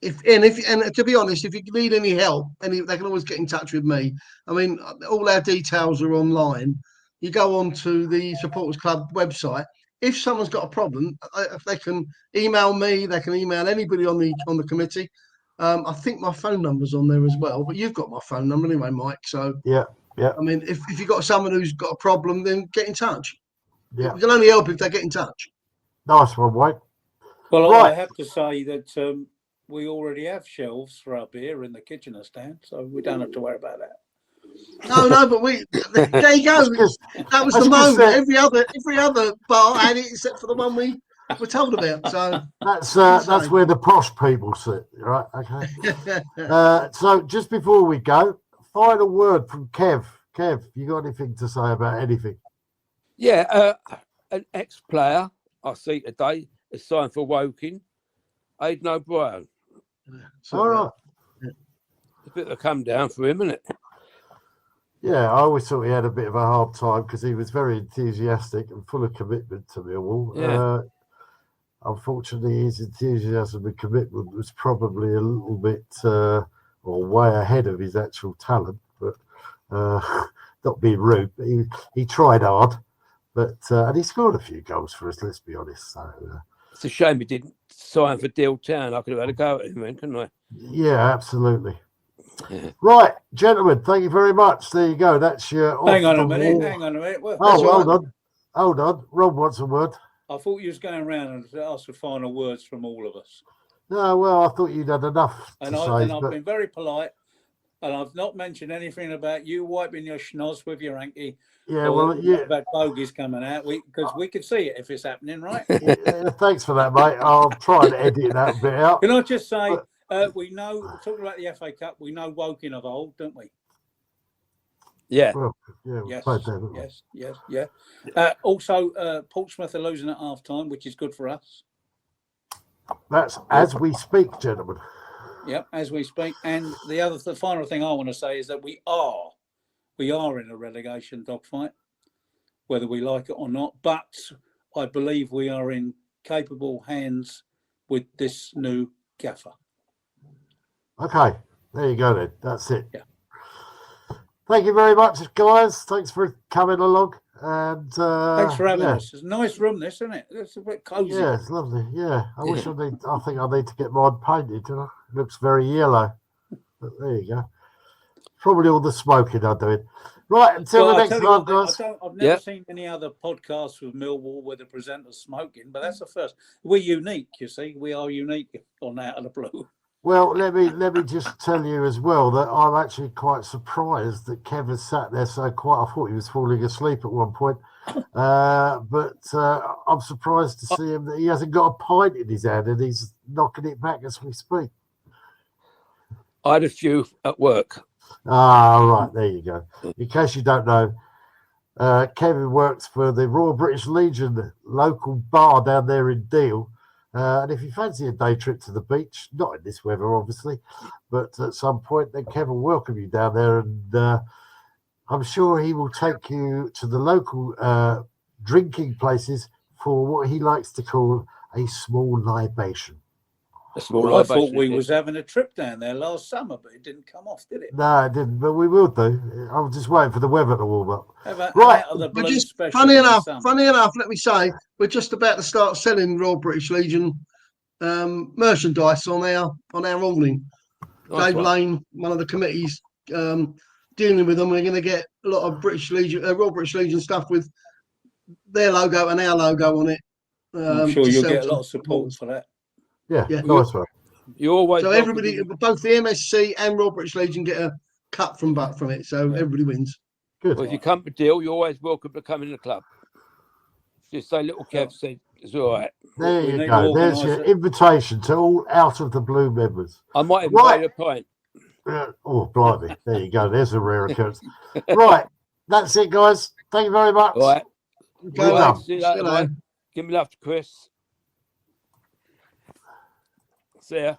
to be honest, if you need any help, they can always get in touch with me. I mean, all our details are online. You go on to the Supporters Club website. If someone's got a problem, they can email me. They can email anybody on the committee. I think my phone number's on there as well. But you've got my phone number anyway, Mike. So yeah. I mean, if you've got someone who's got a problem, then get in touch. Yeah. We can only help if they get in touch. Nice one, Wayne. Well, I have to say that we already have shelves for our beer in the Kitchener stand, so we don't have to worry about that. No, but there you go. That was the moment. Every other bar had it except for the one we were told about. So that's where the posh people sit, right? Okay. So just before we go, final word from Kev. Kev, you got anything to say about anything? Yeah, an ex-player I see today is signed for Woking, Aidan O'Brien. All right. A bit of a come down for him, isn't it? Yeah, I always thought he had a bit of a hard time because he was very enthusiastic and full of commitment to Millwall. Yeah. unfortunately, his enthusiasm and commitment was probably a little bit or way ahead of his actual talent. But not being rude, but he tried hard. But and he scored a few goals for us. Let's be honest. So It's a shame he didn't sign for Deal Town. I could have had a go at him, then, couldn't I? yeah, absolutely. Right, gentlemen, thank you very much. There you go. That's your. Hang on a off the minute. wall- Hang on a minute. Well, Oh, hold on. Rob wants a word. I thought you was going around and ask for final words from all of us. No, well, I thought you'd had enough to And say. I've But been very polite, and I've not mentioned anything about you wiping your schnoz with your hanky. yeah, or well, yeah, about bogies coming out, because we could see it if it's happening, right? yeah, thanks for that, mate. I'll try and edit that bit out. Can I just say, But- we know, talking about the FA Cup, we know Woking of old, don't we? Yeah. Well, yeah, we Yes, played that, haven't we? yes. Also, Portsmouth are losing at half time, which is good for us. That's as we speak, gentlemen. Yep, as we speak. And the final thing I want to say is that we are in a relegation dogfight, whether we like it or not. But I believe we are in capable hands with this new gaffer. Okay, there you go then. That's it. Yeah. Thank you very much, guys. Thanks for coming along. And Thanks for having yeah. us. It's a nice room, this, isn't it? It's a bit cosy. Yeah, it's lovely. Yeah, I Yeah. wish I think I need to get mine painted. You know? It looks very yellow. But there you go. Probably all the smoking I'm doing. Right, until Well, the I next tell you time, what, guys. I've never seen any other podcasts with Millwall where the presenter's smoking, but that's the first. We're unique, you see. We are unique on Out of the Blue. Well, let me just tell you as well that I'm actually quite surprised that Kevin sat there so quiet. I thought he was falling asleep at one point, but I'm surprised to see him that he hasn't got a pint in his hand and he's knocking it back as we speak. I had a few at work. Ah, right, there you go. In case you don't know, Kevin works for the Royal British Legion local bar down there in Deal. And if you fancy a day trip to the beach, not in this weather, obviously, but at some point, then Kevin will welcome you down there. And I'm sure he will take you to the local drinking places for what he likes to call a small libation. A small Well, I thought libation, we yeah. was having a trip down there last summer, but it didn't come off, did it? No, it didn't, but we will do. I was just waiting for the weather to warm up. Have a, Right. Out of the But Blue just special. funny in the enough, summer. let me say, we're just about to start selling Royal British Legion merchandise on our awning. Nice Dave one. Lane, one of the committees, dealing with them. We're going to get a lot of British Legion, Royal British Legion stuff with their logo and our logo on it. I'm sure to you'll sell get a to lot of support for that. Yeah, Yeah. nice one. You always So welcome everybody, me- both the MSC and Royal British Legion, get a cut from it. So Yeah. everybody wins. Good. Well, if you come to Deal, you're always welcome to come in the club. Just say little Kev said it's all right. There We you need to go. There's organise your it. invitation to all Out of the Blue members. I might even Right. buy you a pint. Oh, blimey. There you go. There's a rare occurrence. Right. That's it, guys. Thank you very much. All right. Okay, Well done. See you later, later. mate. Give me love to Chris. See ya.